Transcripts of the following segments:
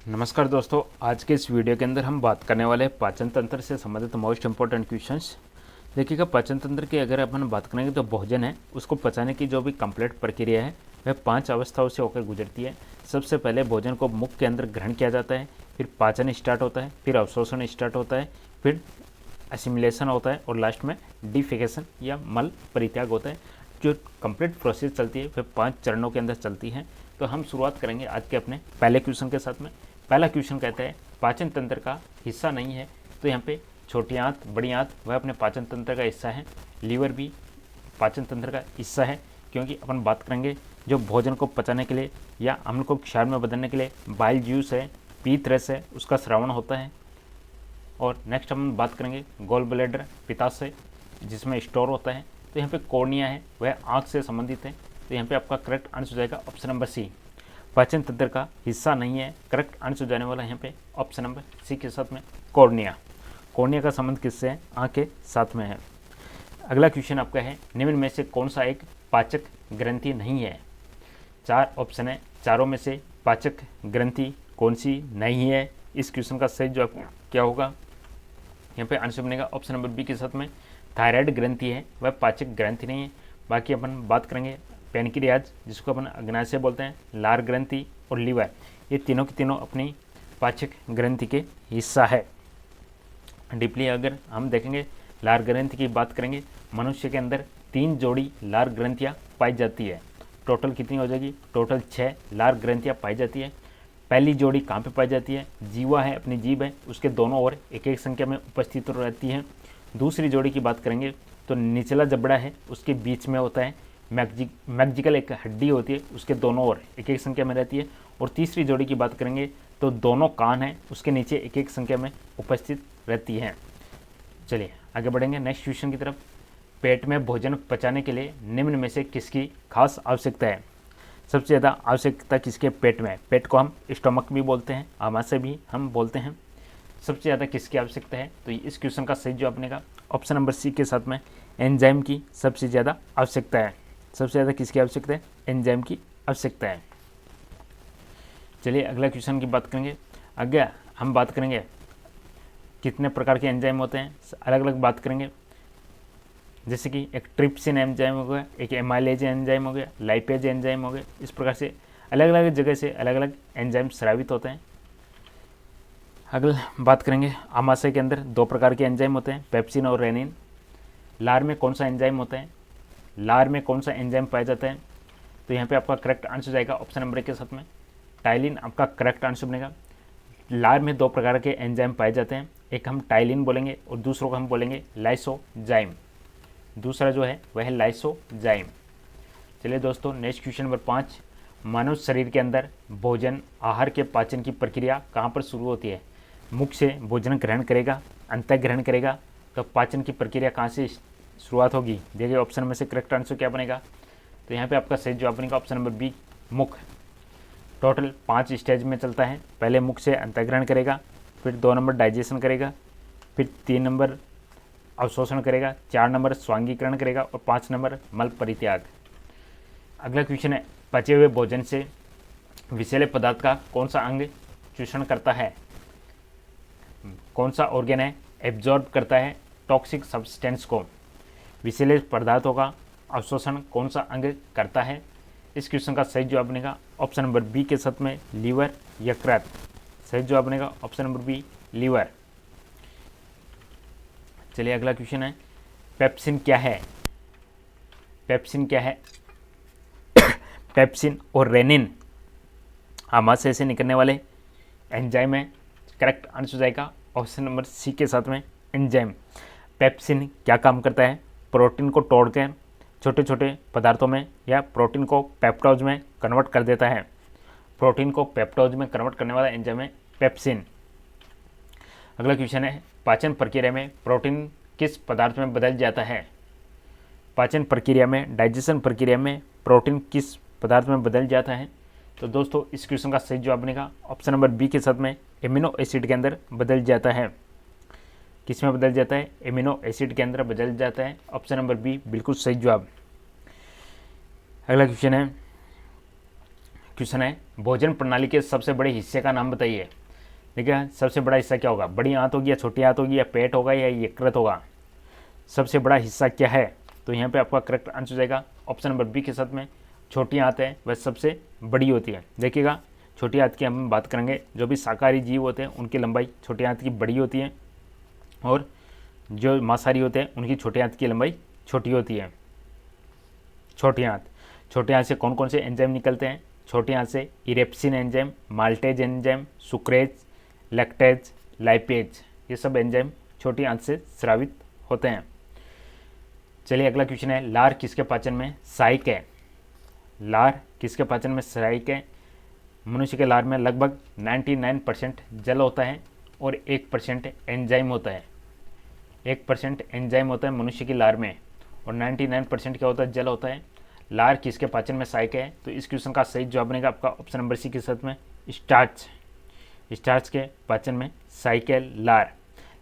नमस्कार दोस्तों, आज के इस वीडियो के अंदर हम बात करने वाले हैं पाचन तंत्र से संबंधित मोस्ट इंपॉर्टेंट क्वेश्चंस। देखिएगा, पाचन तंत्र की अगर अपन बात करेंगे तो भोजन है उसको पचाने की जो भी कंप्लीट प्रक्रिया है वह 5 अवस्थाओं से होकर गुजरती है। सबसे पहले भोजन को मुख के अंदर ग्रहण किया जाता है, फिर पाचन स्टार्ट होता है, फिर अवशोषण स्टार्ट होता है, फिर असिमिलेशन होता है और लास्ट में डिफिकेशन या मल परित्याग होता है। जो कंप्लीट प्रोसेस चलती है वह 5 चरणों के अंदर चलती है। तो हम शुरुआत करेंगे आज के अपने पहले क्वेश्चन के साथ में। पहला क्वेश्चन कहता है पाचन तंत्र का हिस्सा नहीं है। तो यहाँ पे छोटी आंत, बड़ी आंत वह अपने पाचन तंत्र का हिस्सा है। लीवर भी पाचन तंत्र का हिस्सा है, क्योंकि अपन बात करेंगे जो भोजन को पचाने के लिए या अम्ल को क्षार में बदलने के लिए बाइल जूस है, पीत रस है, उसका श्रावण होता है। और नेक्स्ट हम बात करेंगे गोल ब्लैडर, पित्ताशय जिसमें स्टोर होता है। तो यहाँ पे कॉर्निया है वह आँख से संबंधित है। तो यहाँ पे आपका करेक्ट आंसर हो जाएगा ऑप्शन नंबर सी, पाचन तंत्र का हिस्सा नहीं है। करेक्ट आंसर जाने वाला यहाँ पे ऑप्शन नंबर सी के साथ में कॉर्निया। कॉर्निया का संबंध किससे है? आँख के साथ में है। अगला क्वेश्चन आपका है निम्न में से कौन सा एक पाचक ग्रंथि नहीं है? 4 ऑप्शन है, चारों में से पाचक ग्रंथि कौन सी नहीं है? इस क्वेश्चन का सही जवाब क्या होगा? यहाँ पे आंसर बनेगा ऑप्शन नंबर बी के साथ में थायराइड ग्रंथि है, वह पाचक ग्रंथि नहीं है। बाकी अपन बात करेंगे पेनक्रियाज जिसको अपन अग्नाशय बोलते हैं, लार ग्रंथि और लीवर, ये तीनों की तीनों अपनी पाचक ग्रंथि के हिस्सा है। डीपली अगर हम देखेंगे लार ग्रंथि की बात करेंगे, मनुष्य के अंदर 3 जोड़ी लार ग्रंथियाँ पाई जाती है। टोटल कितनी हो जाएगी? टोटल 6 लार ग्रंथियाँ पाई जाती है। पहली जोड़ी कहाँ पे पाई जाती है? जीवा है, अपनी जीभ है, उसके दोनों ओर एक एक संख्या में उपस्थित रहती है। दूसरी जोड़ी की बात करेंगे तो निचला जबड़ा है उसके बीच में होता है। मैग्जिकल एक हड्डी होती है, उसके दोनों ओर एक एक संख्या में रहती है। और तीसरी जोड़ी की बात करेंगे तो दोनों कान हैं उसके नीचे एक एक संख्या में उपस्थित रहती हैं। चलिए आगे बढ़ेंगे नेक्स्ट क्वेश्चन की तरफ। पेट में भोजन पचाने के लिए निम्न में से किसकी खास आवश्यकता है? सबसे ज़्यादा आवश्यकता किसके पेट में? पेट को हम स्टोमक भी बोलते हैं, आमाशय भी हम बोलते हैं। सबसे ज़्यादा किसकी आवश्यकता है? तो इस क्वेश्चन का सही जवाब बनेगा ऑप्शन नंबर सी के साथ में एंजाइम की सबसे ज़्यादा आवश्यकता है। सबसे ज़्यादा किसकी आवश्यकता है? एंजाइम की आवश्यकता है। चलिए अगला क्वेश्चन की बात करेंगे। आगे हम बात करेंगे कितने प्रकार के एंजाइम होते हैं, अलग अलग बात करेंगे। जैसे कि एक ट्रिप्सिन एंजाइम हो गया, एक एमाइलेज एंजाइम हो गया, लाइपेज एंजाइम हो गया। इस प्रकार से अलग अलग जगह से अलग अलग एंजाइम स्रावित होते हैं। अगला बात करेंगे आमाशय के अंदर 2 प्रकार के एंजाइम होते हैं, पेप्सिन और रेनिन। लार में कौन सा एंजाइम होता है? लार में कौन सा एंजाइम पाया जाता है? तो यहाँ पे आपका करेक्ट आंसर जाएगा ऑप्शन नंबर के साथ में टाइलिन आपका करेक्ट आंसर बनेगा। लार में 2 प्रकार के एंजाइम पाए जाते हैं, एक हम टाइलिन बोलेंगे और दूसरों को हम बोलेंगे लाइसोजाइम। दूसरा जो है वह है लाइसोजाइम। चलिए दोस्तों नेक्स्ट क्वेश्चन नंबर 5, मानव शरीर के अंदर भोजन आहार के पाचन की प्रक्रिया कहाँ पर शुरू होती है? मुख से भोजन ग्रहण करेगा, अंतः ग्रहण करेगा, तो पाचन की प्रक्रिया कहाँ से शुरुआत होगी? देखिए ऑप्शन में से करेक्ट आंसर क्या बनेगा? तो यहाँ पे आपका सही जवाब बनेगा ऑप्शन नंबर बी, मुख। टोटल 5 स्टेज में चलता है। पहले मुख से अंतःग्रहण करेगा, फिर 2 नंबर डाइजेशन करेगा, फिर 3 नंबर अवशोषण करेगा, 4 नंबर स्वांगीकरण करेगा और 5 नंबर मल परित्याग। अगला क्वेश्चन है पचे हुए भोजन से विषैले पदार्थ का कौन सा अंग चूषण करता है? कौन सा ऑर्गन है एब्जॉर्ब करता है टॉक्सिक सब्सटेंस को? विषैले पदार्थों का अवशोषण कौन सा अंग करता है? इस क्वेश्चन का सही जवाब बनेगा ऑप्शन नंबर बी के साथ में लीवर, यकृत। सही जवाब बनेगा ऑप्शन नंबर बी, लीवर। चलिए अगला क्वेश्चन है पेप्सिन क्या है? पेप्सिन क्या है? पेप्सिन और रेनिन आमाशय से निकलने वाले एंजाइम है। करेक्ट आंसर जाएगा ऑप्शन नंबर सी के साथ में एंजाइम। पेप्सिन क्या काम करता है? प्रोटीन को तोड़कर छोटे छोटे पदार्थों में या प्रोटीन को पेप्टोज में कन्वर्ट कर देता है। प्रोटीन को पेप्टोज में कन्वर्ट करने वाला एंजाइम है पेप्सिन। अगला क्वेश्चन है पाचन प्रक्रिया में प्रोटीन किस पदार्थ में बदल जाता है? पाचन प्रक्रिया में, डाइजेशन प्रक्रिया में प्रोटीन किस पदार्थ में बदल जाता है? तो दोस्तों इस क्वेश्चन का सही जवाब बनेगा ऑप्शन नंबर बी के साथ में एमिनो एसिड के अंदर बदल जाता है। किस में बदल जाता है? एमिनो एसिड के अंदर बदल जाता है। ऑप्शन नंबर बी बिल्कुल सही जवाब। अगला क्वेश्चन है क्वेश्चन है भोजन प्रणाली के सबसे बड़े हिस्से का नाम बताइए। देखिए सबसे बड़ा हिस्सा क्या होगा, बड़ी आंत होगी या छोटी आंत होगी या पेट होगा या यकृत होगा। सबसे बड़ा हिस्सा क्या है, तो यहाँ पे आपका करेक्ट आंसर हो जाएगा ऑप्शन नंबर बी के साथ में छोटी आंत है वह सबसे बड़ी होती है। देखिएगा छोटी आंत की हम बात करेंगे, जो भी शाकाहारी जीव होते हैं उनकी लंबाई छोटी आंत की बड़ी होती है और जो मांसाहारी होते हैं उनकी छोटी आंत की लंबाई छोटी होती है। छोटी आंत से कौन कौन से एंजाइम निकलते हैं, छोटी आंत से erepsin enzyme, maltase enzyme, sucrase, lactase, lipase, ये सब एंजाइम छोटी आंत से स्रावित होते हैं। चलिए अगला क्वेश्चन है लार किसके पाचन में सहायक है। लार किसके पाचन में सहायक है। मनुष्य के लार में लगभग 99% जल होता है और 1% एंजाइम होता है। 1% एंजाइम होता है मनुष्य की लार में और 99% क्या होता है, जल होता है। लार किसके पाचन में सहायक है, तो इस क्वेश्चन का सही जवाब बनेगा आपका ऑप्शन नंबर सी के साथ में स्टार्च के पाचन में सहायक है लार।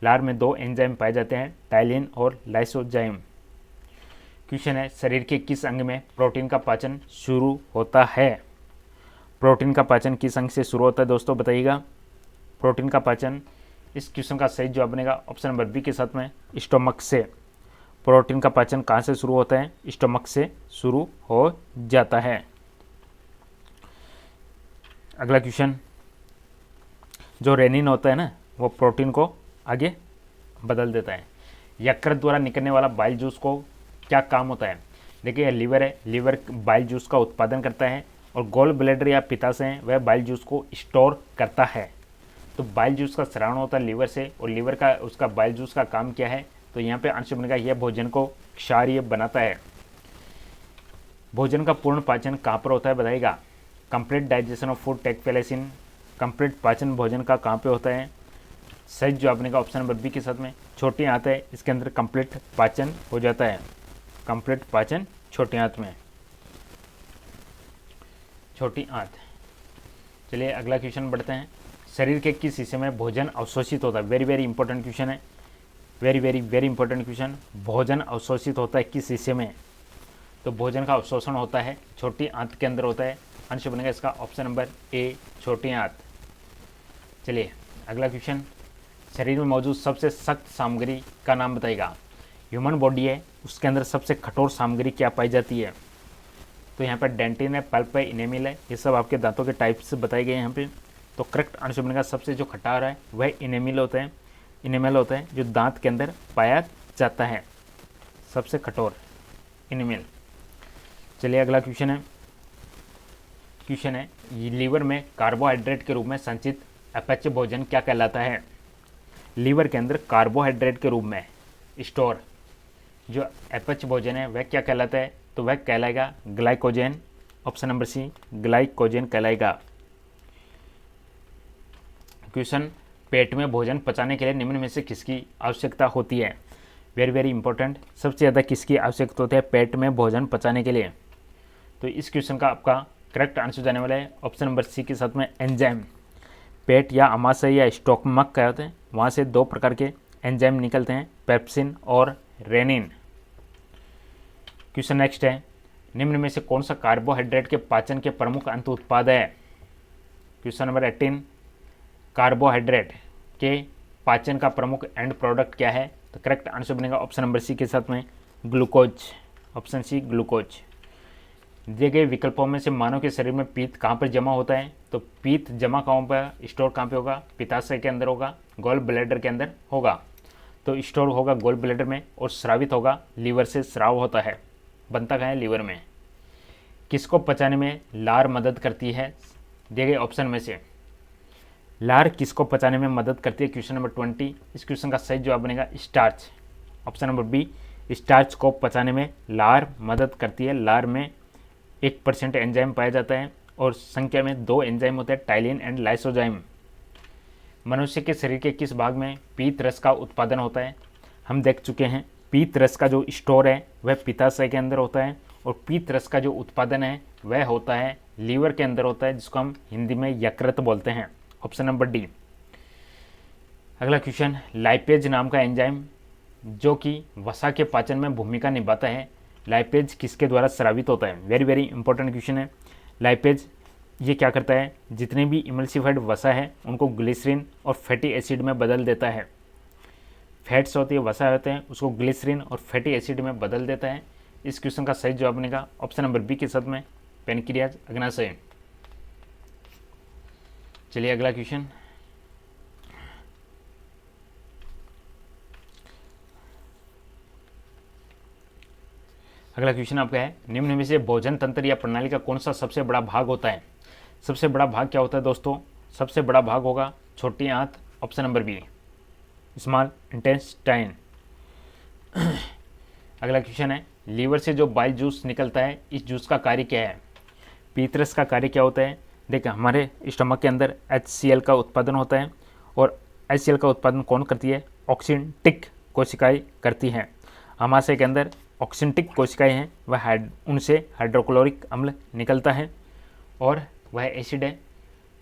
लार में 2 एंजाइम पाए जाते हैं, टाइलिन और लाइसोजाइम। क्वेश्चन है शरीर के किस अंग में प्रोटीन का पाचन शुरू होता है। प्रोटीन का पाचन किस अंग से शुरू होता है दोस्तों बताइएगा। प्रोटीन का पाचन, इस क्वेश्चन का सही जवाब बनेगा ऑप्शन नंबर बी के साथ में स्टोमक से। प्रोटीन का पाचन कहाँ से शुरू होता है, स्टोमक से शुरू हो जाता है। अगला क्वेश्चन, जो रेनिन होता है ना वो प्रोटीन को आगे बदल देता है। यकृत द्वारा निकलने वाला बाइल जूस को क्या काम होता है। देखिए लीवर है, लीवर बाइल जूस का उत्पादन करता है और गोल ब्लैडर या पित्ताशय है वह बाइल जूस को स्टोर करता है। तो बाइल जूस का स्रावण होता है लीवर से और लीवर का उसका बाइल जूस का काम क्या है, तो यहाँ पे आंसर बनेगा यह भोजन को क्षारीय बनाता है। भोजन का पूर्ण पाचन कहाँ पर होता है बताइएगा। Complete digestion of food take place in, complete पाचन भोजन का कहाँ पे होता है। सही जवाब बनेगा ऑप्शन नंबर बी के साथ में छोटी आंत है, इसके अंदर कंप्लीट पाचन हो जाता है। कंप्लीट पाचन छोटी आंत में, छोटी आंत। चलिए अगला क्वेश्चन बढ़ते हैं। शरीर के किस हिस्से में भोजन अवशोषित होता है। वेरी वेरी इंपॉर्टेंट क्वेश्चन है, very very very important question. भोजन अवशोषित होता है किस हिस्से में, तो भोजन का अवशोषण होता है छोटी आंत के अंदर होता है। आंसर बनेगा इसका ऑप्शन नंबर ए छोटी आंत। चलिए अगला क्वेश्चन, शरीर में मौजूद सबसे सख्त सामग्री का नाम बताइएगा। ह्यूमन बॉडी है उसके अंदर सबसे कठोर सामग्री क्या पाई जाती है, तो यहाँ पर डेंटिन है, पल्प है, इनेमिल है, ये सब आपके दांतों के टाइप्स बताए गए हैं यहाँ पे। तो करेक्ट आंसर बनेगा सबसे जो खटार है वह इनेमिल होता है। इनेमिल होता है जो दांत के अंदर पाया जाता है, सबसे कठोर इनेमिल। चलिए अगला क्वेश्चन है लीवर में कार्बोहाइड्रेट के रूप में संचित अपच भोजन क्या कहलाता है। लीवर के अंदर कार्बोहाइड्रेट के रूप में स्टोर जो अपच भोजन है वह क्या कहलाता है, तो वह कहलाएगा glycogen. Option number C glycogen कहलाएगा। क्वेश्चन, पेट में भोजन पचाने के लिए निम्न में से किसकी आवश्यकता होती है। वेरी वेरी इंपॉर्टेंट, सबसे ज़्यादा किसकी आवश्यकता होती है पेट में भोजन पचाने के लिए, तो इस क्वेश्चन का आपका करेक्ट आंसर जाने वाला है ऑप्शन नंबर सी के साथ में एंजाइम। पेट या अमाशय या स्टोमक कहते हैं, वहाँ से 2 प्रकार के एंजाइम निकलते हैं, पेप्सिन और रेनिन। क्वेश्चन नेक्स्ट है, निम्न में से कौन सा कार्बोहाइड्रेट के पाचन के प्रमुख अंत उत्पाद है। क्वेश्चन नंबर 18, कार्बोहाइड्रेट के पाचन का प्रमुख एंड प्रोडक्ट क्या है, तो करेक्ट आंसर बनेगा ऑप्शन नंबर सी के साथ में ग्लूकोज। Option C glucose. दिए गए विकल्पों में से मानव के शरीर में पीत कहाँ पर जमा होता है, तो पीत जमा कहाँ पर स्टोर कहाँ पे होगा, पित्ताशय के अंदर होगा, गोल ब्लैडर के अंदर होगा। तो स्टोर होगा गोल ब्लैडर में और स्रावित होगा लीवर से स्राव होता है, बनता कहाँ है लीवर में। किसको पचाने में लार मदद करती है, दिए गए ऑप्शन में से लार किसको पचाने में मदद करती है। क्वेश्चन नंबर 20, इस क्वेश्चन का सही जवाब बनेगा starch. Option number B starch को पचाने में लार मदद करती है। लार में 1% एंजाइम पाया जाता है और संख्या में 2 एंजाइम होते हैं, टाइलिन एंड लाइसोजाइम। मनुष्य के शरीर के किस भाग में पीत रस का उत्पादन होता है, हम देख चुके हैं। पीत रस का जो स्टोर है वह पित्ताशय के अंदर होता है और पीत रस का जो उत्पादन है वह होता है लीवर के अंदर होता है, जिसको हम हिंदी में यकृत बोलते हैं। Option number D. अगला क्वेश्चन, लाइपेज नाम का एंजाइम जो कि वसा के पाचन में भूमिका निभाता है, लाइपेज किसके द्वारा स्रावित होता है। वेरी वेरी इंपॉर्टेंट क्वेश्चन है। लाइपेज ये क्या करता है, जितने भी इमल्सिफाइड वसा है उनको ग्लिसरीन और फैटी एसिड में बदल देता है। फैट्स होती है, वसा होते हैं, उसको ग्लिसरीन और फैटी एसिड में बदल देता है। इस क्वेश्चन का सही जवाब बनेगा ऑप्शन नंबर बी के साथ में पेनक्रियाज अग्नाशय। चलिए अगला क्वेश्चन। अगला क्वेश्चन आपका है, निम्न में से भोजन तंत्र या प्रणाली का कौन सा सबसे बड़ा भाग होता है। सबसे बड़ा भाग क्या होता है दोस्तों, सबसे बड़ा भाग होगा छोटी आंत, option number B small intestine. अगला क्वेश्चन है, लीवर से जो बाइल जूस निकलता है, इस जूस का कार्य क्या है। पीतरस का कार्य क्या होता है। देखिए हमारे स्टमक के अंदर HCl का उत्पादन होता है और HCl का उत्पादन कौन करती है, ऑक्सिनटिक कोशिकाएं करती हैं। आमाशय के अंदर ऑक्सिनटिक कोशिकाएं हैं, वह उनसे हाइड्रोक्लोरिक अम्ल निकलता है और वह एसिड है।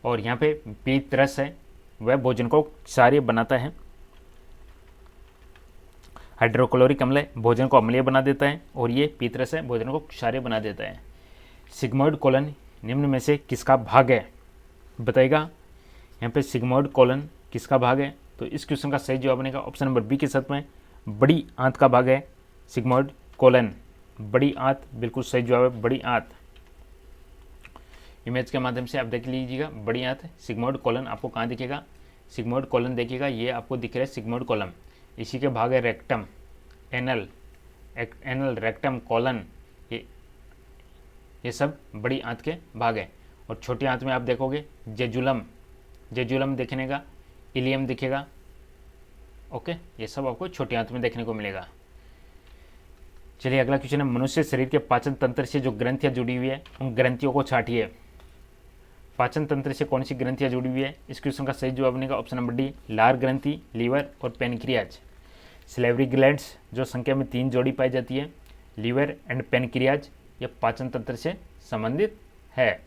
और यहाँ पे पीतरस है, वह भोजन को क्षारीय बनाता है। हाइड्रोक्लोरिक अम्ल भोजन को अम्लीय बना देता है और ये पीतरस है, भोजन को क्षारीय बना देता है। सिग्मोइड कोलन निम्न में से किसका भाग है, बताइएगा। यहाँ पे सिग्मोइड कोलन किसका भाग है, तो इस क्वेश्चन का सही जवाब बनेगा ऑप्शन नंबर बी के साथ में बड़ी आंत का भाग है सिग्मोइड कोलन। बड़ी आंत बिल्कुल सही जवाब है, बड़ी आंत। इमेज के माध्यम से आप देख लीजिएगा, बड़ी आंत सिग्मोइड कोलन आपको कहाँ दिखेगा, सिग्मोइड कोलन देखिएगा, ये आपको दिख रहा है सिग्मोइड कोलन। इसी के भाग है रेक्टम, एनल, रेक्टम, कोलन, ये सब बड़ी आंत के भाग है। और छोटी आंत में आप देखोगे जेजुलम देखने का, इलियम दिखेगा। ओके, ये सब आपको छोटी आंत में देखने को मिलेगा। चलिए अगला क्वेश्चन है, मनुष्य शरीर के पाचन तंत्र से जो ग्रंथियां जुड़ी हुई है उन ग्रंथियों को छांटिए। पाचन तंत्र से कौन सी ग्रंथियां जुड़ी हुई है, इस क्वेश्चन का सही जवाब बनेगा ऑप्शन नंबर डी लार ग्रंथि, लीवर और पेनक्रियाज। सिलेवरी ग्लैंड्स जो संख्या में 3 जोड़ी पाई जाती है, लीवर एंड पेनक्रियाज, यह पाचन तंत्र से संबंधित है।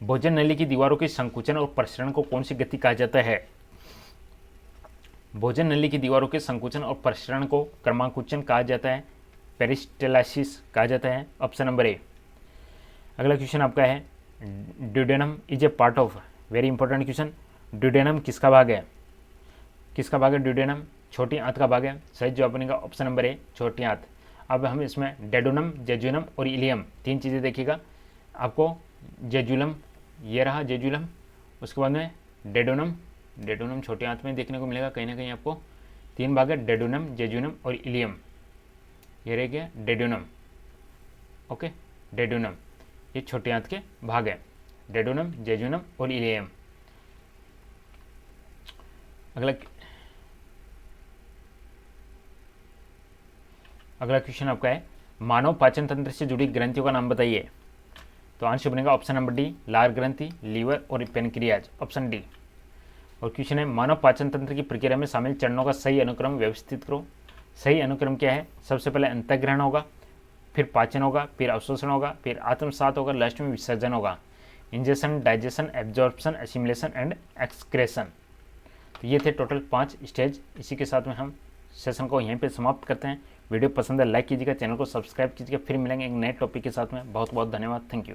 भोजन नली की दीवारों के संकुचन और प्रसरण को कौन सी गति कहा जाता है। भोजन नली की दीवारों के संकुचन और प्रसरण को क्रमांकुचन कहा जाता है, पेरिस्टेलासिस कहा जाता है, ऑप्शन नंबर ए। अगला क्वेश्चन आपका है, duodenum is a part of, very important question, duodenum किसका भाग है, किसका भाग है ड्यूडेनम, छोटी आंत का भाग है। सही जवाब बनेगा ऑप्शन नंबर ए छोटी आंत। अब हम इसमें डेडोनम, जेजुनम और इलियम 3 चीज़ें देखिएगा आपको। जेजुलम, ये रहा जेजुलम, उसके बाद में डेडोनम छोटी आंत में देखने को मिलेगा कहीं ना कहीं आपको। 3 भाग है, डेडोनम, जेजुनम और इलियम। ये रह गया डेडोनम। ओके, डेडोनम ये छोटी आंत के भाग है, डेडोनम, जेजुनम और इलियम। अगला क्वेश्चन आपका है, मानव पाचन तंत्र से जुड़ी ग्रंथियों का नाम बताइए। तो आंसर बनेगा ऑप्शन नंबर डी लार ग्रंथि, लीवर और पेनक्रियाज, ऑप्शन डी। और क्वेश्चन है, मानव पाचन तंत्र की प्रक्रिया में शामिल चरणों का सही अनुक्रम व्यवस्थित करो। सही अनुक्रम क्या है, सबसे पहले अंतःग्रहण होगा, फिर पाचन होगा, फिर अवशोषण होगा, फिर आत्मसात होगा, लास्ट में विसर्जन होगा। Ingestion, digestion, absorption, assimilation and excretion. तो ये थे टोटल 5 स्टेज। इसी के साथ में हम सेशन को यहीं पे समाप्त करते हैं। वीडियो पसंद है लाइक कीजिएगा, चैनल को सब्सक्राइब कीजिएगा। फिर मिलेंगे एक नए टॉपिक के साथ में। बहुत बहुत धन्यवाद, थैंक यू।